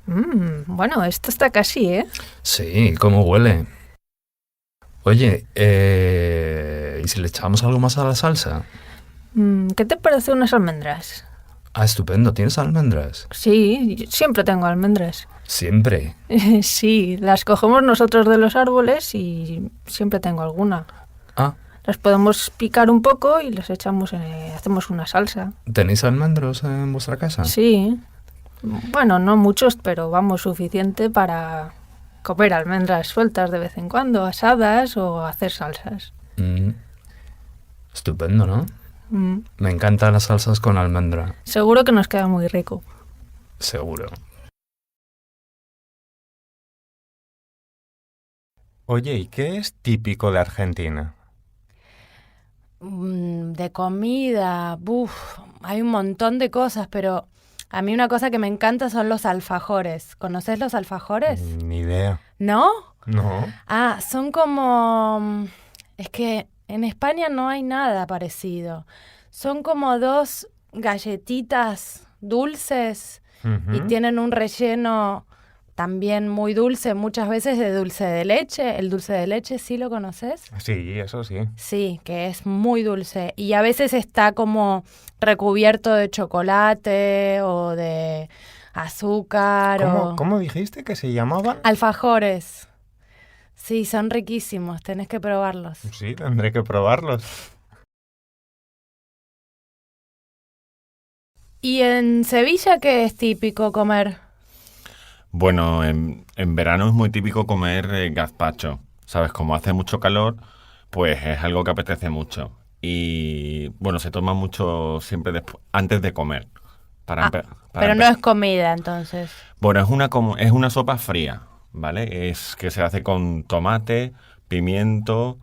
Bueno, esto está casi, ¿eh? Sí, ¿cómo huele? Oye, ¿y si le echamos algo más a la salsa? ¿Qué te parece unas almendras? Ah, estupendo, ¿tienes almendras? Sí, yo siempre tengo almendras. Siempre. Sí, las cogemos nosotros de los árboles y siempre tengo alguna. Ah, Las podemos picar un poco y las echamos, hacemos una salsa. ¿tenéis almendros en vuestra casa? Sí, bueno, no muchos, pero vamos, suficiente para comer almendras sueltas de vez en cuando, asadas o hacer salsas. Mm, estupendo, ¿no? Mm, Me encantan las salsas con almendra, Seguro que nos queda muy rico. seguro. Oye, ¿y qué es típico de Argentina? De comida, hay un montón de cosas, pero a mí una cosa que me encanta son los alfajores. ¿Conoces los alfajores? Ni idea. ¿No? No. Ah, son como... Es que en España no hay nada parecido. Son como dos galletitas dulces y Ujú. tienen un relleno también muy dulce, muchas veces de dulce de leche. ¿El dulce de leche sí lo conoces? Sí, eso sí. Sí, que es muy dulce y a veces está como recubierto de chocolate o de azúcar o ¿Cómo dijiste que se llamaban? alfajores. Sí, son riquísimos, tenés que probarlos. Sí, tendré que probarlos. ¿Y en Sevilla qué es típico comer? Bueno, en verano es muy típico comer gazpacho. ¿Sabes? Como hace mucho calor, pues es algo que apetece mucho. Y bueno, se toma mucho siempre antes de comer. Para Ah, empe- para pero no empe- es comida entonces. Bueno, es una sopa fría, ¿vale? Es que se hace con tomate, pimiento,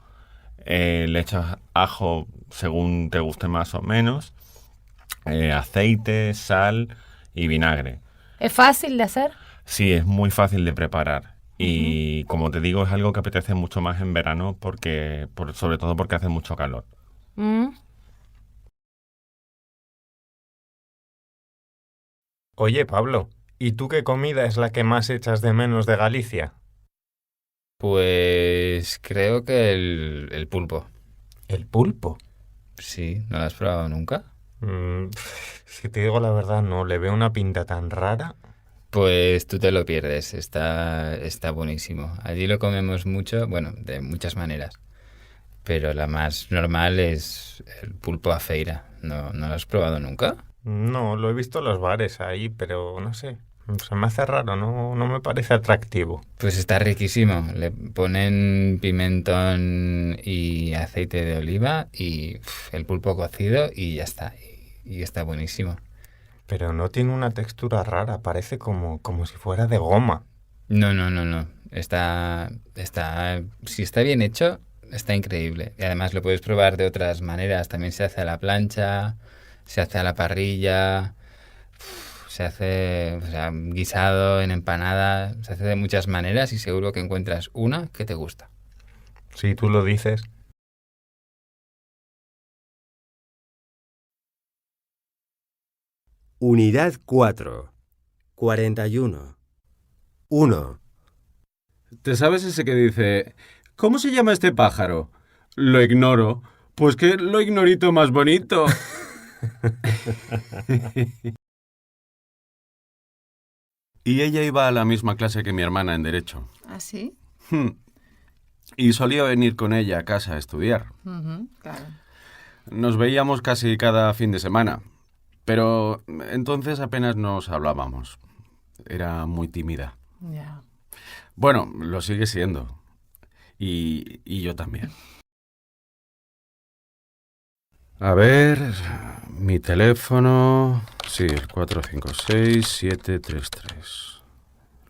le echas ajo según te guste más o menos, aceite, sal y vinagre. ¿Es fácil de hacer? Sí, es muy fácil de preparar. Ujú. Y como te digo, es algo que apetece mucho más en verano sobre todo porque hace mucho calor. Mm. Oye, Pablo, ¿y tú qué comida es la que más echas de menos de Galicia? Pues creo que el pulpo. El pulpo. Sí, ¿no lo has probado nunca? Si te digo la verdad, no le veo una pinta tan rara. Pues tú te lo pierdes, está buenísimo. Allí lo comemos mucho, bueno, de muchas maneras, pero la más normal es el pulpo a feira. ¿No lo has probado nunca? No, lo he visto en los bares ahí, pero no sé. Se me hace raro, no me parece atractivo. Pues está riquísimo. Le ponen pimentón y aceite de oliva y el pulpo cocido y ya está. Y está buenísimo. Pero no tiene una textura rara, parece como si fuera de goma. No, no, no, no. Si está bien hecho, está increíble. Y además lo puedes probar de otras maneras. También se hace a la plancha, se hace a la parrilla, se hace, o sea, guisado, en empanada. Se hace de muchas maneras y seguro que encuentras una que te gusta. Si tú lo dices. Unidad 4, 41. 1. ¿Te sabes ese que dice, ¿cómo se llama este pájaro? Lo ignoro. Pues que lo ignorito más bonito. Y ella iba a la misma clase que mi hermana en Derecho. ¿Ah, sí? Y solía venir con ella a casa a estudiar. Claro. Nos veíamos casi cada fin de semana. Pero entonces apenas nos hablábamos. Era muy tímida. Ya. Bueno, lo sigue siendo. Y yo también. A ver, mi teléfono... Sí, el 456-733.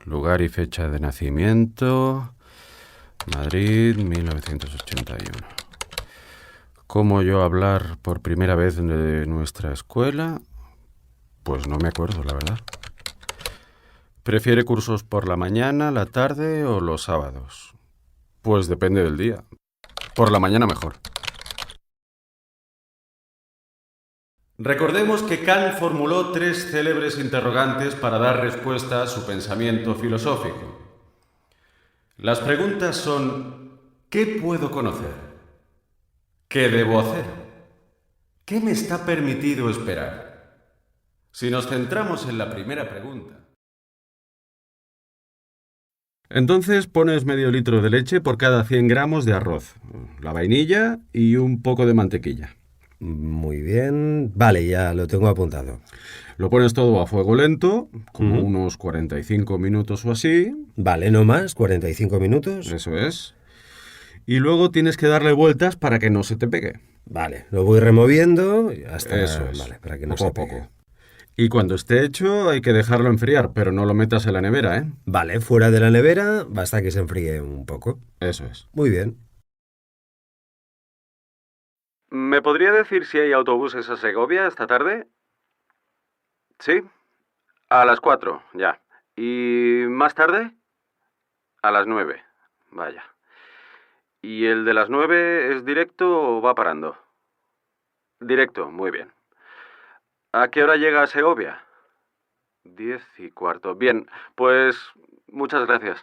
Lugar y fecha de nacimiento... Madrid, 1981. ¿Cómo yo hablar por primera vez de nuestra escuela? Pues no me acuerdo, la verdad. ¿Prefiere cursos por la mañana, la tarde o los sábados? Pues depende del día. Por la mañana mejor. Recordemos que Kant formuló 3 célebres interrogantes para dar respuesta a su pensamiento filosófico. Las preguntas son: ¿qué puedo conocer? ¿Qué debo hacer? ¿Qué me está permitido esperar? Si nos centramos en la primera pregunta... Entonces pones medio litro de leche por cada 100 gramos de arroz, la vainilla y un poco de mantequilla. Muy bien. Vale, ya lo tengo apuntado. Lo pones todo a fuego lento, como unos 45 minutos o así. Vale, no más, 45 minutos. Eso es. Y luego tienes que darle vueltas para que no se te pegue. Vale, lo voy removiendo hasta... Eso es. Vale, para que no poco se a poco. pegue. Y cuando esté hecho hay que dejarlo enfriar, pero no lo metas en la nevera, ¿eh? Vale, fuera de la nevera, basta que se enfríe un poco. Eso es. Muy bien. ¿Me podría decir si hay autobuses a Segovia esta tarde? ¿Sí? A las 4, ya. ¿Y más tarde? A las 9. Vaya. ¿Y el de las 9 es directo o va parando? Directo, muy bien. ¿A qué hora llega a Segovia? 10:15. Bien, pues muchas gracias.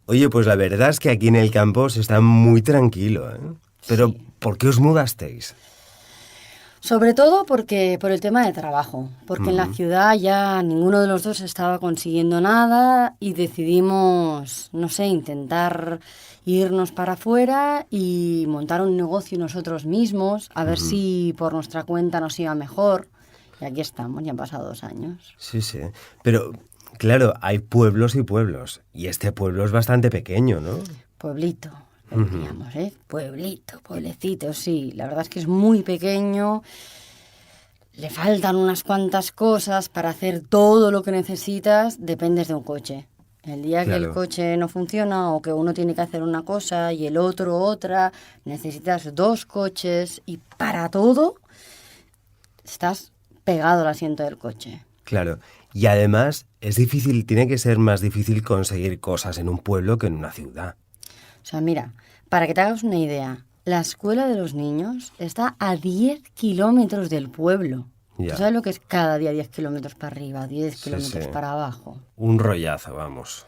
Oye, pues la verdad es que aquí en el campo se está muy tranquilo, ¿eh? Pero, Sí. ¿por qué os mudasteis? Sobre todo porque por el tema de trabajo, porque en la ciudad ya ninguno de los dos estaba consiguiendo nada y decidimos, no sé, intentar irnos para afuera y montar un negocio nosotros mismos, a ver si por nuestra cuenta nos iba mejor. Y aquí estamos, ya han pasado 2 años. Sí, sí. Pero, claro, hay pueblos y pueblos. Y este pueblo es bastante pequeño, ¿no? Pueblito, le diríamos, ¿eh? Pueblito, pueblecito, sí. La verdad es que es muy pequeño. Le faltan unas cuantas cosas para hacer todo lo que necesitas. Dependes de un coche. El día que el Claro. coche no funciona o que uno tiene que hacer una cosa y el otro otra, necesitas 2 coches y para todo estás pegado al asiento del coche. Claro. Y además, es difícil, tiene que ser más difícil conseguir cosas en un pueblo que en una ciudad. O sea, mira, para que te hagas una idea, la escuela de los niños está a 10 kilómetros del pueblo. Ya. ¿Tú sabes lo que es cada día 10 kilómetros para arriba, 10 Sí, kilómetros sí. para abajo? Un rollazo, vamos.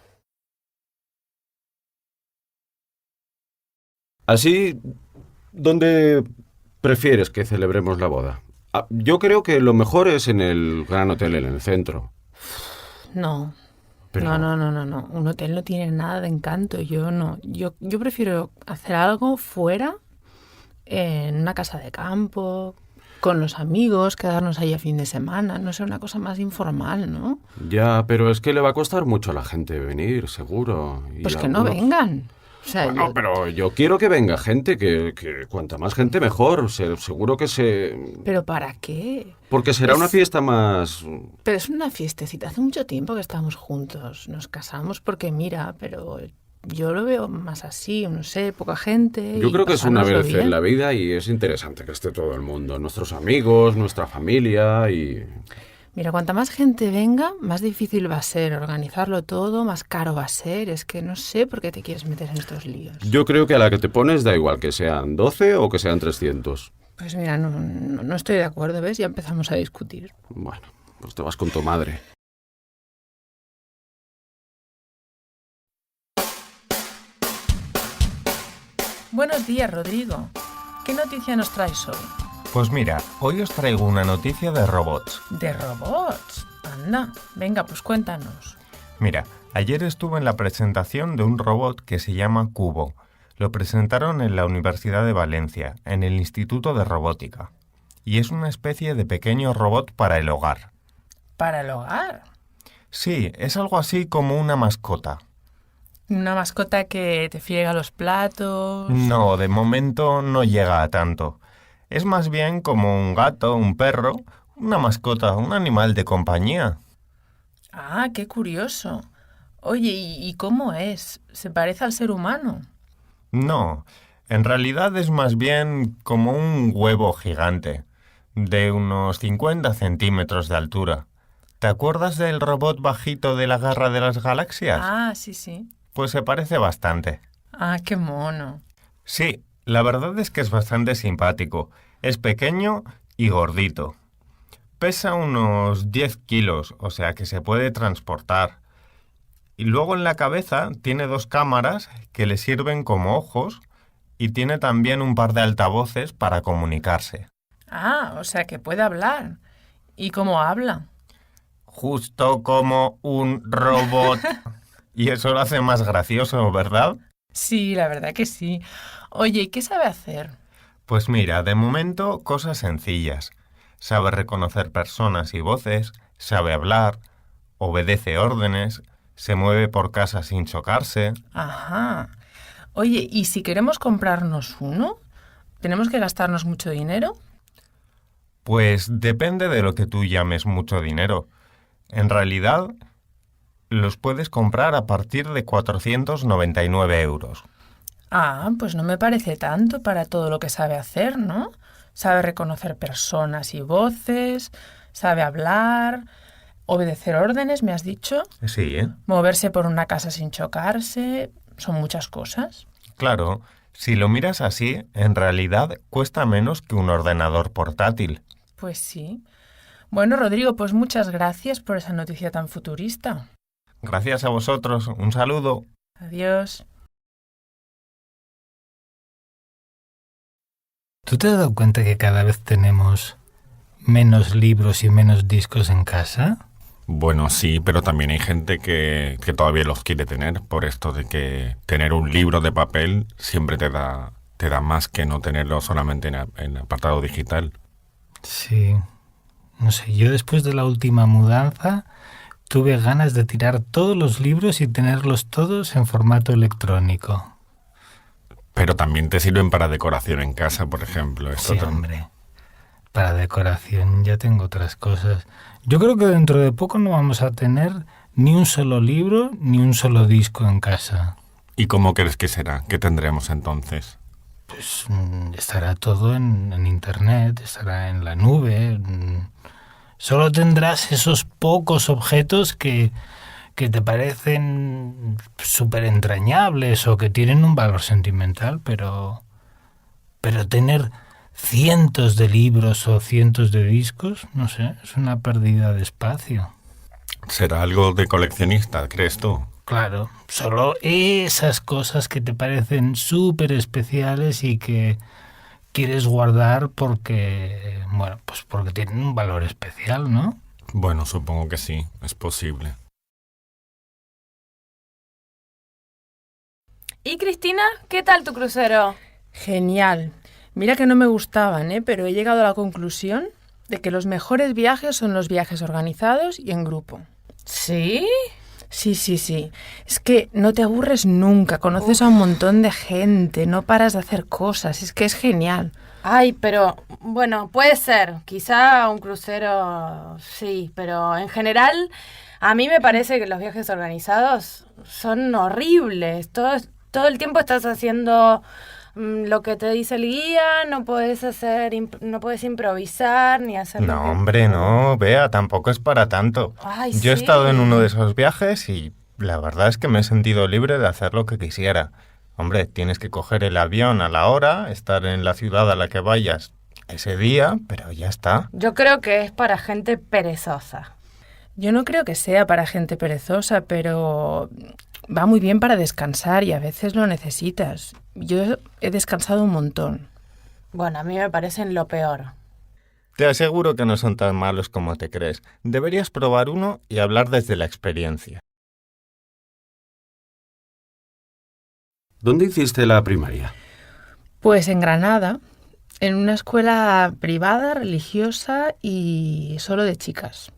Así, ¿dónde prefieres que celebremos la boda? Yo creo que lo mejor es en el Gran Hotel, en el centro. No. Pero- No. Un hotel no tiene nada de encanto. Yo no. Yo prefiero hacer algo fuera, en una casa de campo, con los amigos, quedarnos ahí a fin de semana. No sé, una cosa más informal, ¿no? Ya, pero es que le va a costar mucho a la gente venir, seguro. Y Pues que no algunos- vengan. O sea, Bueno, pero yo quiero que venga gente, que cuanta más gente mejor. Seguro que ¿pero para qué? Porque será una Es- fiesta más... Pero es una fiestecita. Hace mucho tiempo que estamos juntos. Nos casamos porque mira, pero yo lo veo más así, no sé, poca gente. Yo y creo que es una pasárnoslo vez bien. en la vida y es interesante que esté todo el mundo. Nuestros amigos, nuestra familia y... Mira, cuanta más gente venga, más difícil va a ser organizarlo todo, más caro va a ser. Es que no sé por qué te quieres meter en estos líos. Yo creo que a la que te pones da igual que sean 12 o que sean 300. Pues mira, no estoy de acuerdo, ¿ves? Ya empezamos a discutir. Bueno, pues te vas con tu madre. Buenos días, Rodrigo. ¿Qué noticia nos traes hoy? Pues mira, hoy os traigo una noticia de robots. ¿De robots? Anda, venga, pues cuéntanos. Mira, ayer estuve en la presentación de un robot que se llama Cubo. Lo presentaron en la Universidad de Valencia, en el Instituto de Robótica. Y es una especie de pequeño robot para el hogar. ¿Para el hogar? Sí, es algo así como una mascota. ¿Una mascota que te friega los platos? No, de momento no llega a tanto. Es más bien como un gato, un perro, una mascota, un animal de compañía. Ah, qué curioso. Oye, ¿y cómo es? ¿Se parece al ser humano? No, en realidad es más bien como un huevo gigante, de unos 50 centímetros de altura. ¿Te acuerdas del robot bajito de la Guerra de las Galaxias? Ah, sí, sí. Pues se parece bastante. Ah, qué mono. Sí, La verdad es que es bastante simpático. Es pequeño y gordito. Pesa unos 10 kilos, o sea que se puede transportar. Y luego en la cabeza tiene 2 cámaras que le sirven como ojos y tiene también un par de altavoces para comunicarse. Ah, o sea que puede hablar. ¿Y cómo habla? Justo como un robot. Y eso lo hace más gracioso, ¿verdad? Sí, la verdad que sí. Oye, ¿y qué sabe hacer? Pues mira, de momento cosas sencillas. Sabe reconocer personas y voces, sabe hablar, obedece órdenes, se mueve por casa sin chocarse. Ajá. Oye, ¿y si queremos comprarnos uno? ¿Tenemos que gastarnos mucho dinero? Pues depende de lo que tú llames mucho dinero. En realidad, los puedes comprar a partir de 499 euros. Ah, pues no me parece tanto para todo lo que sabe hacer, ¿no? Sabe reconocer personas y voces, sabe hablar, obedecer órdenes, ¿me has dicho? Sí, ¿eh? Moverse por una casa sin chocarse, son muchas cosas. Claro, si lo miras así, en realidad cuesta menos que un ordenador portátil. Pues sí. Bueno, Rodrigo, pues muchas gracias por esa noticia tan futurista. Gracias a vosotros, un saludo. Adiós. ¿Tú te has dado cuenta que cada vez tenemos menos libros y menos discos en casa? Bueno, sí, pero también hay gente que todavía los quiere tener, por esto de que tener un libro de papel siempre te da más que no tenerlo solamente en apartado digital. Sí. No sé, yo después de la última mudanza tuve ganas de tirar todos los libros y tenerlos todos en formato electrónico. Pero también te sirven para decoración en casa, por ejemplo. Sí, hombre. Para decoración ya tengo otras cosas. Yo creo que dentro de poco no vamos a tener ni un solo libro ni un solo disco en casa. ¿Y cómo crees que será? ¿Qué tendremos entonces? Pues estará todo en internet, estará en la nube. Solo tendrás esos pocos objetos que te parecen súper entrañables o que tienen un valor sentimental, pero tener cientos de libros o cientos de discos, no sé, es una pérdida de espacio. ¿Será algo de coleccionista, crees tú? Claro, solo esas cosas que te parecen súper especiales y que quieres guardar porque, bueno, pues porque tienen un valor especial, ¿no? Bueno, supongo que sí, es posible. ¿Y Cristina, qué tal tu crucero? Genial. Mira que no me gustaban, pero he llegado a la conclusión de que los mejores viajes son los viajes organizados y en grupo. ¿Sí? Sí. Es que no te aburres nunca, conoces a un montón de gente, no paras de hacer cosas, es que es genial. Ay, pero, bueno, puede ser. Quizá un crucero, sí, pero en general a mí me parece que los viajes organizados son horribles. Todo el tiempo estás haciendo lo que te dice el guía, no puedes improvisar ni hacer... No, hombre, no, Bea, tampoco es para tanto. Ay, Yo he sí. estado en uno de esos viajes y la verdad es que me he sentido libre de hacer lo que quisiera. Hombre, tienes que coger el avión a la hora, estar en la ciudad a la que vayas ese día, pero ya está. Yo creo que es para gente perezosa. Yo no creo que sea para gente perezosa, pero va muy bien para descansar y a veces lo necesitas. Yo he descansado un montón. Bueno, a mí me parecen lo peor. Te aseguro que no son tan malos como te crees. Deberías probar uno y hablar desde la experiencia. ¿Dónde hiciste la primaria? Pues en Granada, en una escuela privada, religiosa y solo de chicas.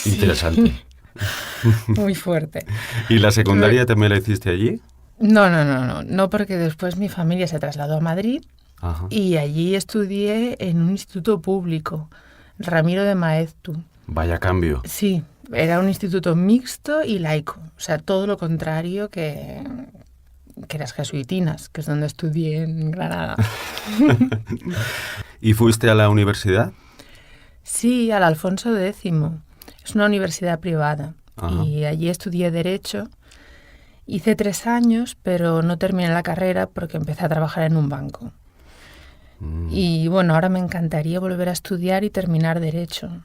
Interesante. Muy fuerte. ¿Y la secundaria también la hiciste allí? No, porque después mi familia se trasladó a Madrid. Ajá. Y allí estudié en un instituto público, Ramiro de Maeztu. Vaya cambio. Sí, era un instituto mixto y laico, o sea, todo lo contrario que las jesuitinas, que es donde estudié en Granada. ¿Y fuiste a la universidad? Sí, al Alfonso X. Es una universidad privada. Ajá. Y allí estudié Derecho Hice 3 años, pero no terminé la carrera porque empecé a trabajar en un banco. Y bueno, ahora me encantaría volver a estudiar y terminar Derecho.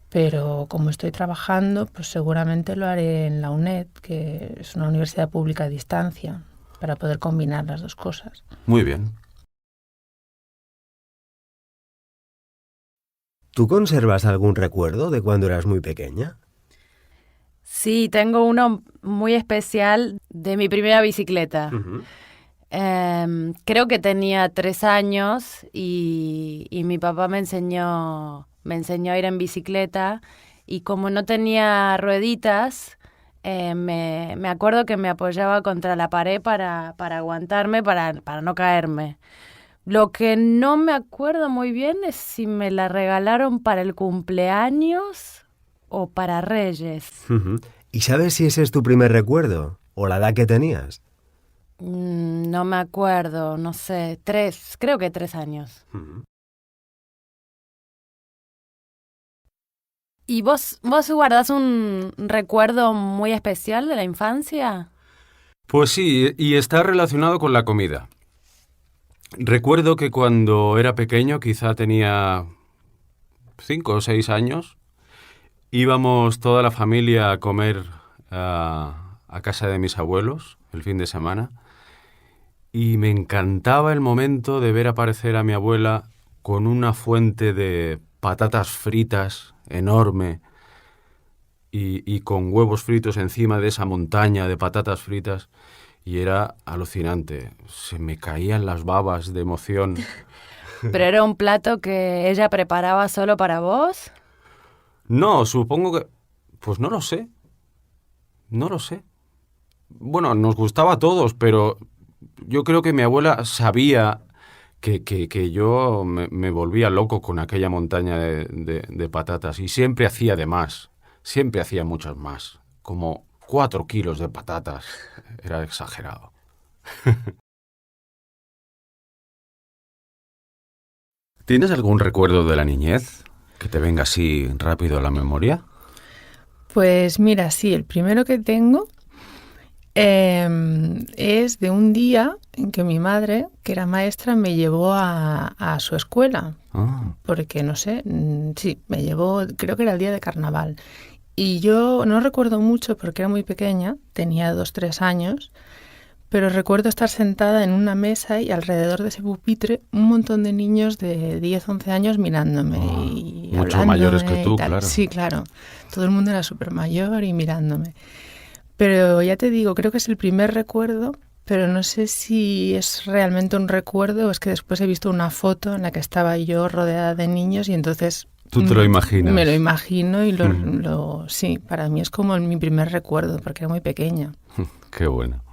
Pero como estoy trabajando, pues seguramente lo haré en la UNED, que es una universidad pública a distancia, para poder combinar las dos cosas. Muy bien. ¿Tú conservas algún recuerdo de cuando eras muy pequeña? Sí, tengo uno muy especial de mi primera bicicleta. Creo que tenía 3 años y mi papá me enseñó a ir en bicicleta, y como no tenía rueditas, me acuerdo que me apoyaba contra la pared para aguantarme, para no caerme. Lo que no me acuerdo muy bien es si me la regalaron para el cumpleaños o para Reyes. ¿Y sabes si ese es tu primer recuerdo o la edad que tenías? No me acuerdo, no sé, creo que 3 años. ¿Y vos guardás un recuerdo muy especial de la infancia? Pues sí, y está relacionado con la comida. Recuerdo que cuando era pequeño, quizá tenía 5 o 6 años, íbamos toda la familia a comer a casa de mis abuelos el fin de semana, y me encantaba el momento de ver aparecer a mi abuela con una fuente de patatas fritas enorme y con huevos fritos encima de esa montaña de patatas fritas, y era alucinante. Se me caían las babas de emoción. ¿Pero era un plato que ella preparaba solo para vos? No, supongo que... Pues no lo sé. No lo sé. Bueno, nos gustaba a todos, pero yo creo que mi abuela sabía que yo me volvía loco con aquella montaña de patatas, y siempre hacía de más. Siempre hacía muchas más. Como 4 kilos de patatas. Era exagerado. ¿Tienes algún recuerdo de la niñez que te venga así rápido a la memoria? Pues mira, sí, el primero que tengo es de un día en que mi madre, que era maestra, me llevó a su escuela. Porque, no sé, sí, me llevó, creo que era el día de carnaval. Y yo no recuerdo mucho porque era muy pequeña, tenía 2, 3 años, pero recuerdo estar sentada en una mesa y alrededor de ese pupitre un montón de niños de 10, 11 años mirándome y mucho mayores que tú, y tal. claro. Sí, claro. Todo el mundo era súper mayor y mirándome. Pero ya te digo, creo que es el primer recuerdo, pero no sé si es realmente un recuerdo o es que después he visto una foto en la que estaba yo rodeada de niños y entonces... ¿Tú te lo imaginas? Me lo imagino y sí, para mí es como mi primer recuerdo, porque era muy pequeña. Qué bueno.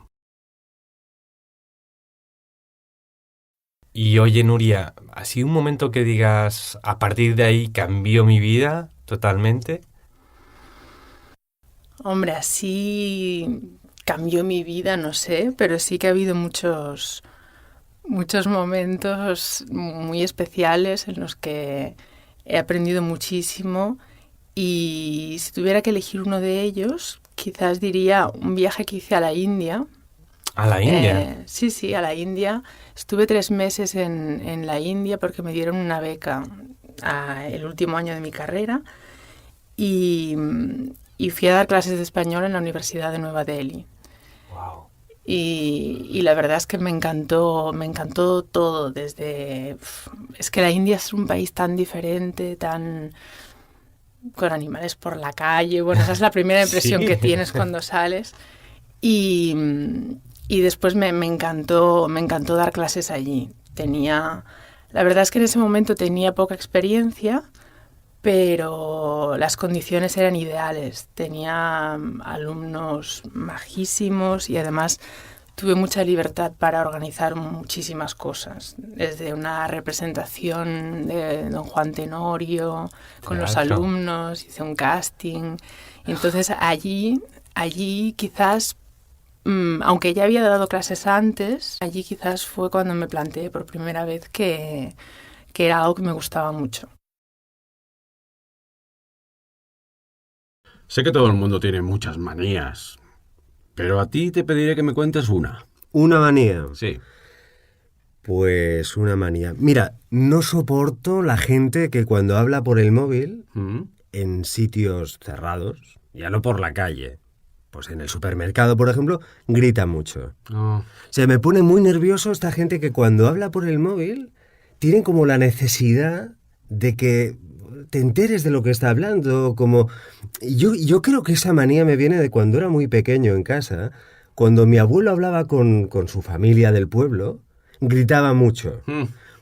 Y oye, Nuria, ¿así un momento que digas, a partir de ahí cambió mi vida totalmente? Hombre, así cambió mi vida, no sé, pero sí que ha habido muchos momentos muy especiales en los que he aprendido muchísimo, y si tuviera que elegir uno de ellos, quizás diría un viaje que hice a la India. ¿A la India? Sí, a la India. Estuve 3 meses en la India porque me dieron una beca el último año de mi carrera y fui a dar clases de español en la Universidad de Nueva Delhi. Wow. Y la verdad es que me encantó todo, es que la India es un país tan diferente, con animales por la calle. Bueno, esa es la primera impresión que tienes cuando sales. Y después me encantó dar clases allí. La verdad es que en ese momento tenía poca experiencia, pero las condiciones eran ideales. Tenía alumnos majísimos y además tuve mucha libertad para organizar muchísimas cosas, desde una representación de Don Juan Tenorio con los alumnos, hice un casting. Entonces allí quizás, aunque ya había dado clases antes, allí quizás fue cuando me planteé por primera vez que era algo que me gustaba mucho. Sé que todo el mundo tiene muchas manías, Pero a ti te pediré que me cuentes una. ¿Una manía? Sí. Pues una manía. Mira, no soporto la gente que cuando habla por el móvil en sitios cerrados, ya no por la calle, pues en el supermercado, por ejemplo, grita mucho. Oh. Se me pone muy nervioso esta gente que cuando habla por el móvil tienen como la necesidad de que te enteres de lo que está hablando. Como yo creo que esa manía me viene de cuando era muy pequeño en casa, cuando mi abuelo hablaba con su familia del pueblo, gritaba mucho.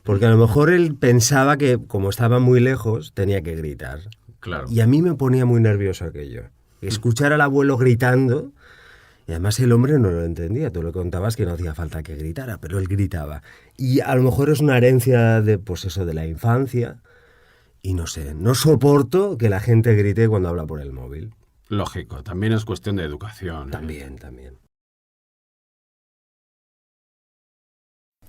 Porque a lo mejor él pensaba que, como estaba muy lejos, tenía que gritar. Claro. Y a mí me ponía muy nervioso aquello. Escuchar al abuelo gritando, y además el hombre no lo entendía. Tú le contabas que no hacía falta que gritara, pero él gritaba. Y a lo mejor es una herencia de, pues eso, de la infancia. Y no sé, no soporto que la gente grite cuando habla por el móvil. Lógico, también es cuestión de educación. También.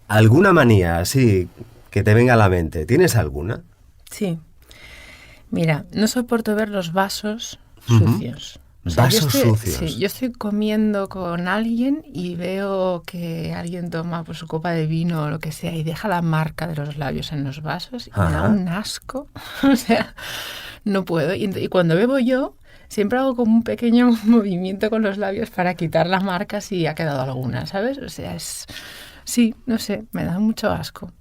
¿Alguna manía así que te venga a la mente? ¿Tienes alguna? Sí. Mira, no soporto ver los vasos sucios. O sea, Vasos sucios. Sí, yo estoy comiendo con alguien y veo que alguien toma pues, su copa de vino o lo que sea y deja la marca de los labios en los vasos y me da un asco. O sea, no puedo. Y cuando bebo yo, siempre hago como un pequeño movimiento con los labios para quitar la marca si ha quedado alguna, ¿sabes? O sea, sí, no sé, me da mucho asco.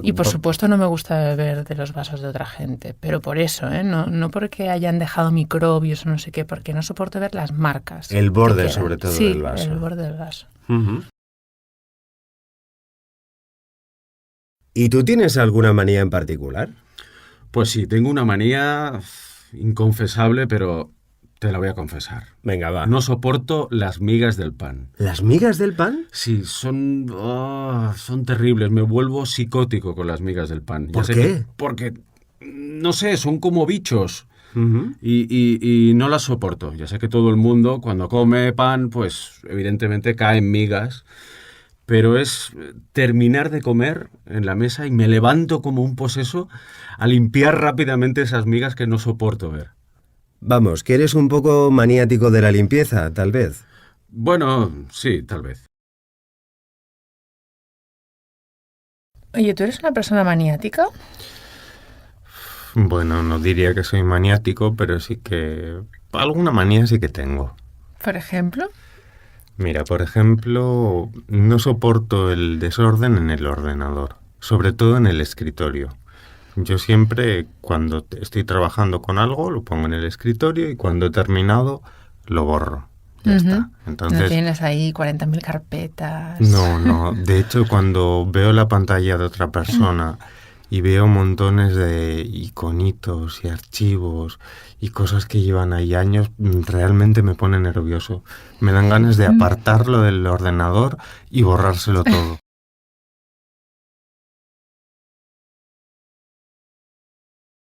Y por supuesto no me gusta beber de los vasos de otra gente, pero por eso, no porque hayan dejado microbios o no sé qué, porque no soporto ver las marcas. El borde sobre todo del vaso. Sí, el borde del vaso. ¿Y tú tienes alguna manía en particular? Pues sí, tengo una manía inconfesable, pero te la voy a confesar. Venga, va. No soporto las migas del pan. ¿Las migas del pan? Sí, son terribles. Me vuelvo psicótico con las migas del pan. ¿Por qué? Porque, no sé, son como bichos. Y no las soporto. Ya sé que todo el mundo, cuando come pan, pues evidentemente caen migas. Pero es terminar de comer en la mesa y me levanto como un poseso a limpiar rápidamente esas migas que no soporto ver. Vamos, que eres un poco maniático de la limpieza, tal vez. Bueno, sí, tal vez. Oye, ¿tú eres una persona maniática? Bueno, no diría que soy maniático, pero sí que alguna manía sí que tengo. ¿Por ejemplo? Mira, por ejemplo, no soporto el desorden en el ordenador, sobre todo en el escritorio. Yo siempre, cuando estoy trabajando con algo, lo pongo en el escritorio y cuando he terminado, lo borro. Ya está. Entonces, no tienes ahí 40.000 carpetas. No. De hecho, cuando veo la pantalla de otra persona y veo montones de iconitos y archivos y cosas que llevan ahí años, realmente me pone nervioso. Me dan ganas de apartarlo del ordenador y borrárselo todo.